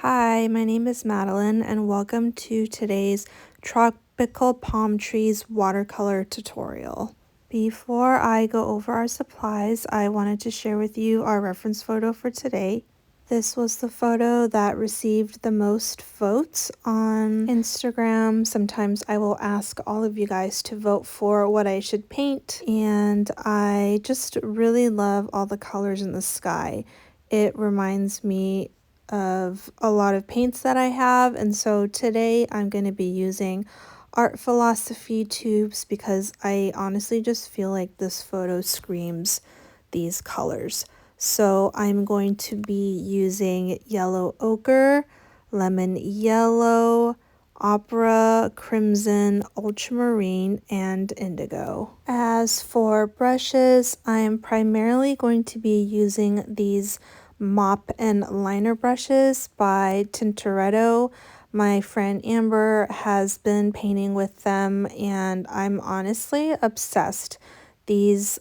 Hi, my name is Madeline and welcome to today's Tropical Palm Trees watercolor tutorial. Before I go over our supplies, I wanted to share with you our reference photo for today. This was the photo that received the most votes on Instagram. Sometimes I will ask all of you guys to vote for what I should paint, and I just really love all the colors in the sky. It reminds me of a lot of paints that I have, and so today I'm going to be using Art Philosophy tubes because I honestly just feel like this photo screams these colors. So I'm going to be using yellow ochre, lemon yellow, opera, crimson, ultramarine, and indigo. As for brushes, I am primarily going to be using these mop and liner brushes by Tintoretto. My friend Amber has been painting with them and I'm honestly obsessed. These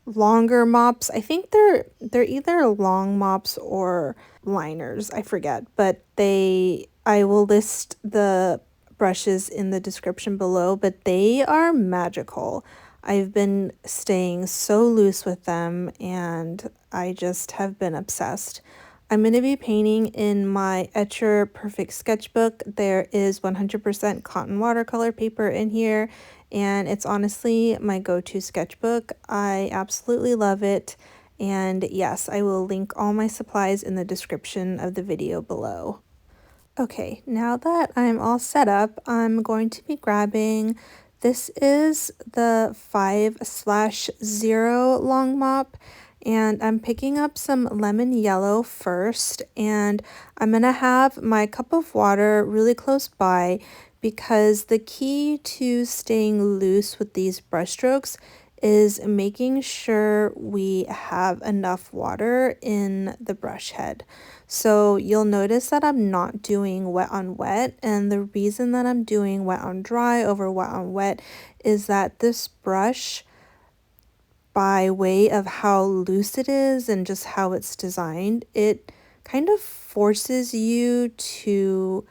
longer mops, I think they're either long mops or liners, I forget, but I will list the brushes in the description below, but they are magical. I've been staying so loose with them and I just have been obsessed. I'm going to be painting in my Etcher Perfect Sketchbook. There is 100% cotton watercolor paper in here, and it's honestly my go-to sketchbook. I absolutely love it. And yes, I will link all my supplies in the description of the video below. Okay, now that I'm all set up, I'm going to be grabbing, this is the 5/0 long mop, and I'm picking up some lemon yellow first, and I'm going to have my cup of water really close by because the key to staying loose with these brush strokes is making sure we have enough water in the brush head. So you'll notice that I'm not doing wet on wet, and the reason that I'm doing wet on dry over wet on wet is that this brush, by way of how loose it is and just how it's designed, it kind of forces you to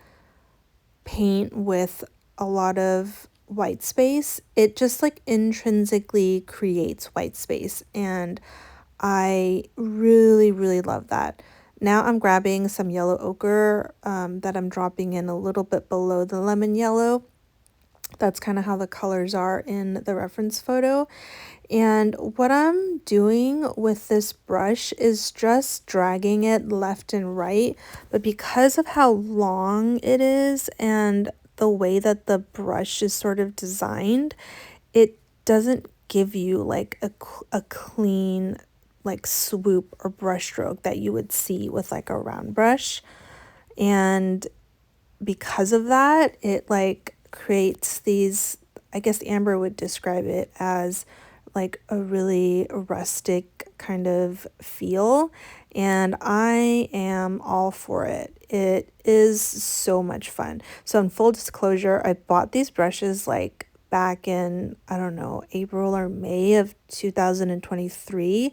paint with a lot of white space. It just like intrinsically creates white space, and I really love that. Now I'm grabbing some yellow ochre that I'm dropping in a little bit below the lemon yellow. That's kind of how the colors are in the reference photo. And what I'm doing with this brush is just dragging it left and right. But because of how long it is and the way that the brush is sort of designed, it doesn't give you like a clean like swoop or brush stroke that you would see with like a round brush. And because of that, it like creates these, I guess Amber would describe it as like a really rustic kind of feel, and I am all for it. It is so much fun. So in full disclosure, I bought these brushes like back in, I don't know, April or May of 2023,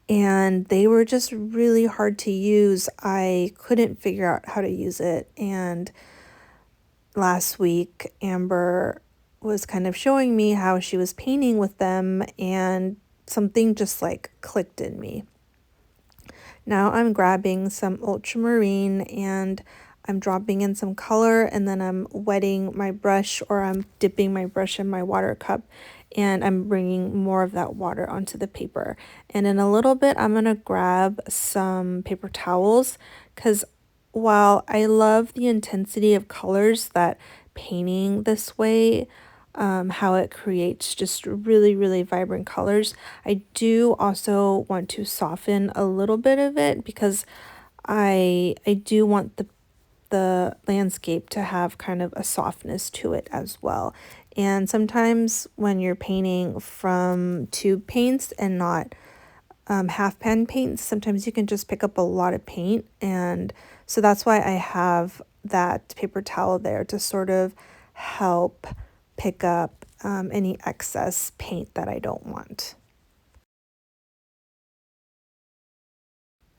and they were just really hard to use. I couldn't figure out how to use it, and last week Amber was kind of showing me how she was painting with them, and something just like clicked in me. Now I'm grabbing some ultramarine and I'm dropping in some color, and then I'm wetting my brush, or I'm dipping my brush in my water cup, and I'm bringing more of that water onto the paper. And in a little bit, I'm going to grab some paper towels because while I love the intensity of colors that painting this way, how it creates just really vibrant colors, I do also want to soften a little bit of it because I do want the landscape to have kind of a softness to it as well. And sometimes when you're painting from tube paints and not half pan paints, sometimes you can just pick up a lot of paint, and so that's why I have that paper towel there to sort of help pick up any excess paint that I don't want.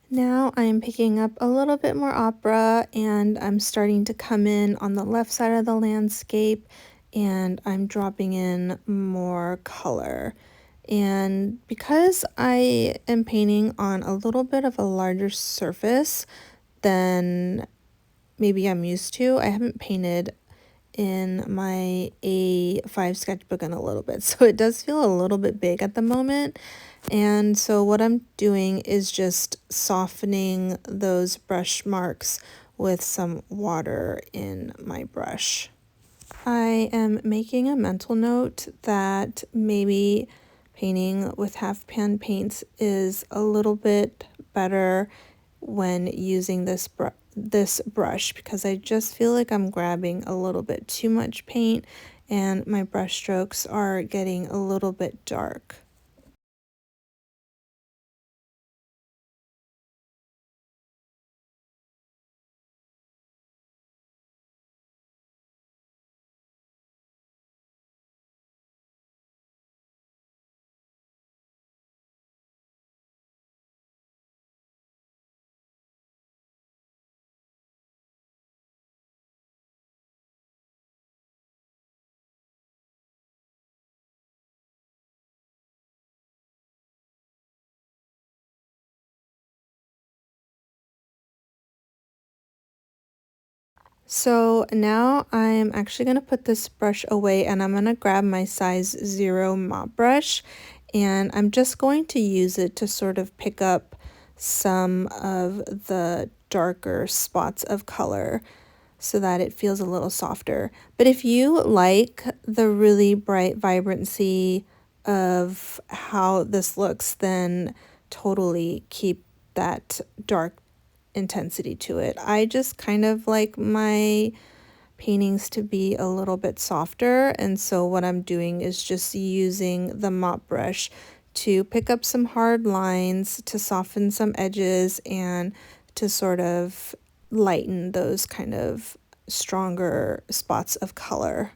Now I'm picking up a little bit more opera and I'm starting to come in on the left side of the landscape and I'm dropping in more color. And because I am painting on a little bit of a larger surface than maybe I'm used to, I haven't painted in my A5 sketchbook in a little bit. So it does feel a little bit big at the moment. And so what I'm doing is just softening those brush marks with some water in my brush. I am making a mental note that maybe painting with half pan paints is a little bit better when using this brush because I just feel like I'm grabbing a little bit too much paint and my brush strokes are getting a little bit dark. So now I'm actually going to put this brush away and I'm going to grab my size 0 mop brush and I'm just going to use it to sort of pick up some of the darker spots of color so that it feels a little softer. But if you like the really bright vibrancy of how this looks, then totally keep that dark intensity to it. I just kind of like my paintings to be a little bit softer, and so what I'm doing is just using the mop brush to pick up some hard lines, to soften some edges, and to sort of lighten those kind of stronger spots of color.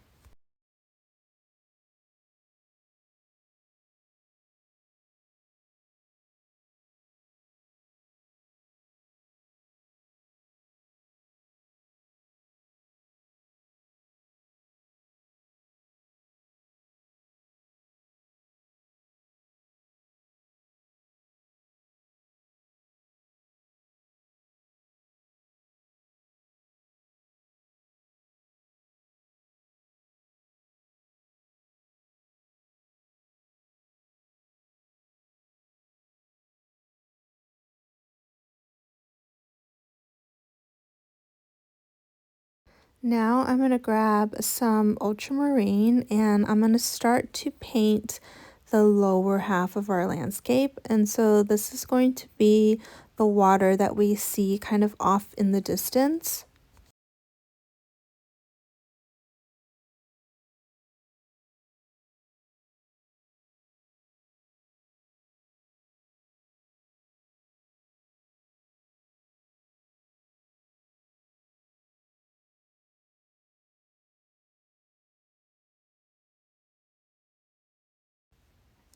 Now I'm going to grab some ultramarine and I'm going to start to paint the lower half of our landscape. And so this is going to be the water that we see kind of off in the distance.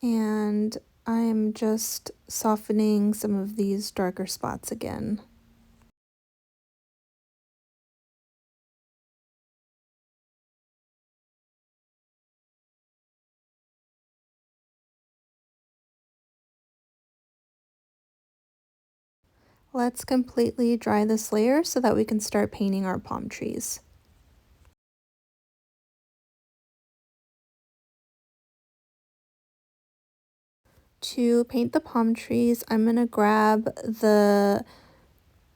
And I am just softening some of these darker spots again. Let's completely dry this layer so that we can start painting our palm trees. To paint the palm trees, I'm going to grab the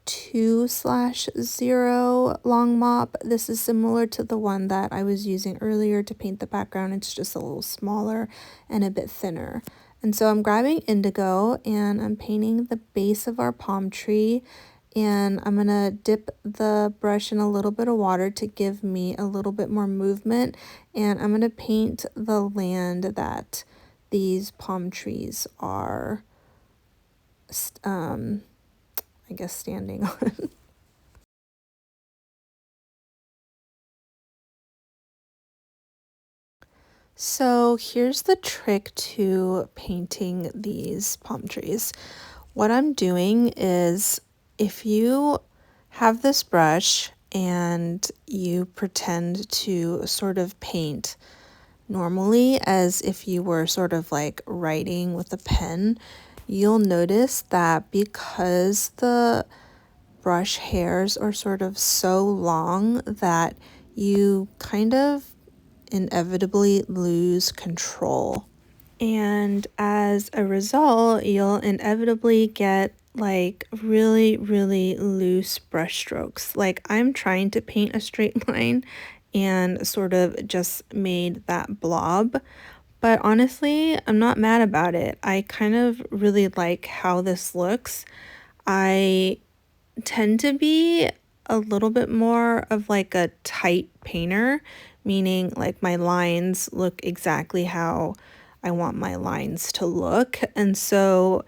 2/0 long mop. This is similar to the one that I was using earlier to paint the background. It's just a little smaller and a bit thinner. And so I'm grabbing indigo and I'm painting the base of our palm tree. And I'm going to dip the brush in a little bit of water to give me a little bit more movement. And I'm going to paint the land that these palm trees are, I guess, standing on. So here's the trick to painting these palm trees. What I'm doing is if you have this brush and you pretend to sort of paint normally as if you were sort of like writing with a pen, you'll notice that because the brush hairs are sort of so long that you kind of inevitably lose control. And as a result, you'll inevitably get like really, really loose brush strokes. Like I'm trying to paint a straight line and sort of just made that blob. But honestly, I'm not mad about it. I kind of really like how this looks. I tend to be a little bit more of like a tight painter, meaning like my lines look exactly how I want my lines to look. And so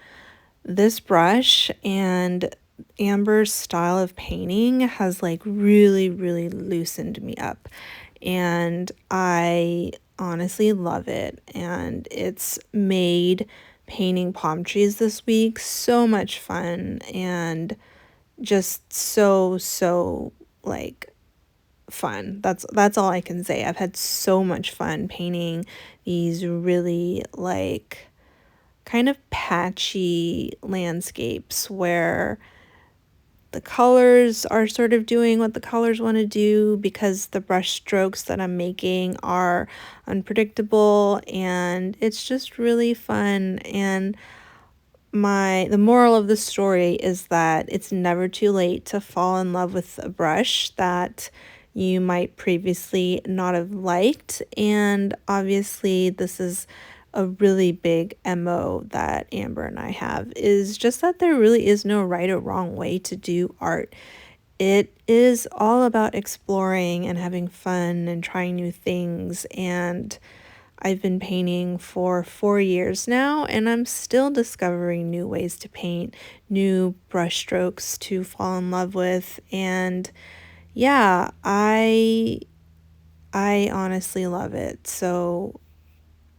this brush and Amber's style of painting has like really, really loosened me up. And I honestly love it. And it's made painting palm trees this week so much fun and just so like fun. That's all I can say. I've had so much fun painting these really like kind of patchy landscapes where the colors are sort of doing what the colors want to do because the brush strokes that I'm making are unpredictable, and it's just really fun. And the moral of the story is that it's never too late to fall in love with a brush that you might previously not have liked. And obviously, this is a really big MO that Amber and I have, is just that there really is no right or wrong way to do art. It is all about exploring and having fun and trying new things. And I've been painting for 4 years now, and I'm still discovering new ways to paint, new brush strokes to fall in love with. And yeah, I honestly love it. So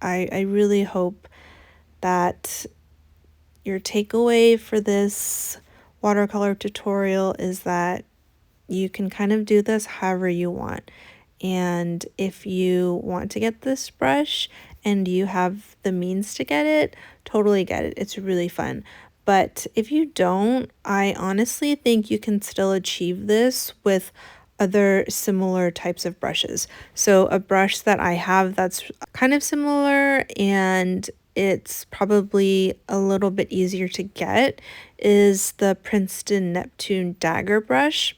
I really hope that your takeaway for this watercolor tutorial is that you can kind of do this however you want. And if you want to get this brush and you have the means to get it, totally get it. It's really fun. But if you don't, I honestly think you can still achieve this with other similar types of brushes. So a brush that I have that's kind of similar and it's probably a little bit easier to get is the Princeton Neptune dagger brush.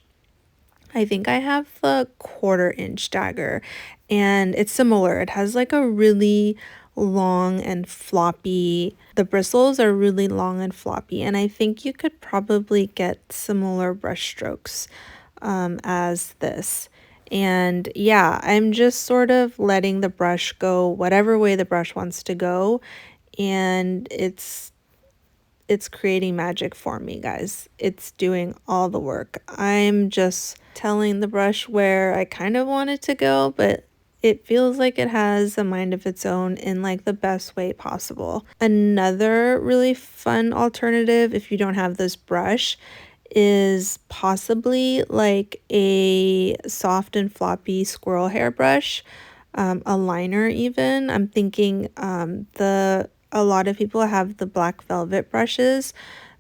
I think I have the 1/4 inch dagger, and it's similar. It has like a really long and floppy, the bristles are really long and floppy, and I think you could probably get similar brush strokes as this. And yeah, I'm just sort of letting the brush go whatever way the brush wants to go, and it's creating magic for me, guys. It's doing all the work. I'm just telling the brush where I kind of want it to go, but it feels like it has a mind of its own in like the best way possible. Another really fun alternative, if you don't have this brush, is possibly like a soft and floppy squirrel hair brush, a liner even. I'm thinking the a lot of people have the black velvet brushes.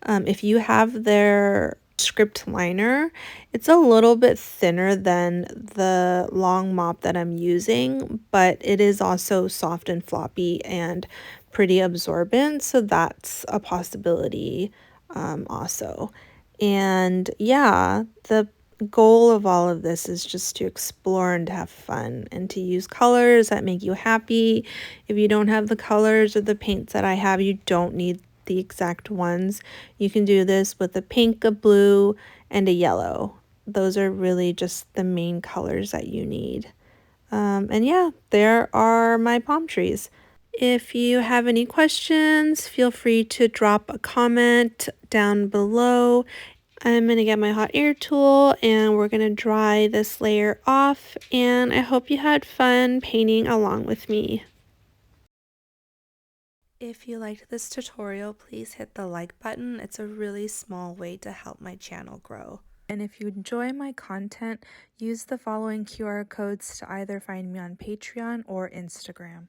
If you have their script liner, it's a little bit thinner than the long mop that I'm using, but it is also soft and floppy and pretty absorbent, so that's a possibility also. And yeah, the goal of all of this is just to explore and to have fun and to use colors that make you happy. If you don't have the colors or the paints that I have, you don't need the exact ones. You can do this with a pink, a blue, and a yellow. Those are really just the main colors that you need. And yeah, there are my palm trees. If you have any questions, feel free to drop a comment down below. I'm going to get my hot air tool and we're going to dry this layer off, and I hope you had fun painting along with me. If you liked this tutorial, please hit the like button. It's a really small way to help my channel grow. And if you enjoy my content, use the following QR codes to either find me on Patreon or Instagram.